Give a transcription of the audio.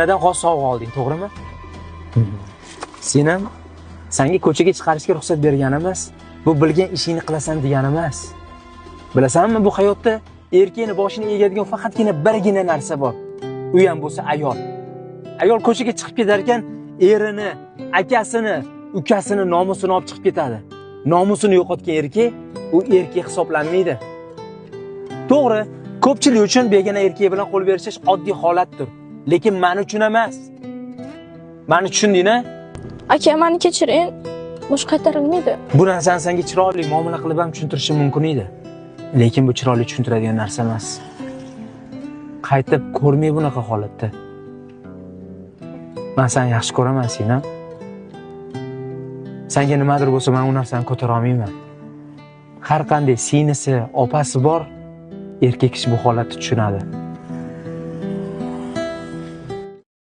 Nadan xos sovg'a olding, to'g'rimi? Sen ham senga ko'chaga chiqarishga ruxsat bergan emas. Bu bilgan ishingni qilasan degani emas. Bilasanmi, bu hayotda erkakning boshini egadigan faqatgina birgina narsa bor. U ham bo'lsa ayol. Ayol ko'chaga chiqib ketar ekan, erini, akasini, ukasini nomusini olib chiqib ketadi. Nomusini yo'qotgan erkak u erkak hisoblanmaydi. To'g'ri, ko'pchilik uchun begona erkak bilan qo'l berishish oddiy holatdir. Lekin men uchun emas. Meni tushundingmi? Aka, meni kechiring. Bosh qaytarilmaydi. Bu narsani senga chiroyli muomala qilib ham tushuntirishim mumkin edi. Lekin bu chiroyli tushuntiradigan narsa emas. Qaytib ko'rmay bunaqa holatda. Men seni yaxshi ko'raman, Sina. Senga nimadir bo'lsa, men u narsani ko'tara olmayman. Har qanday sinisi, opasi bor, erkak kishi bu holatni tushunadi.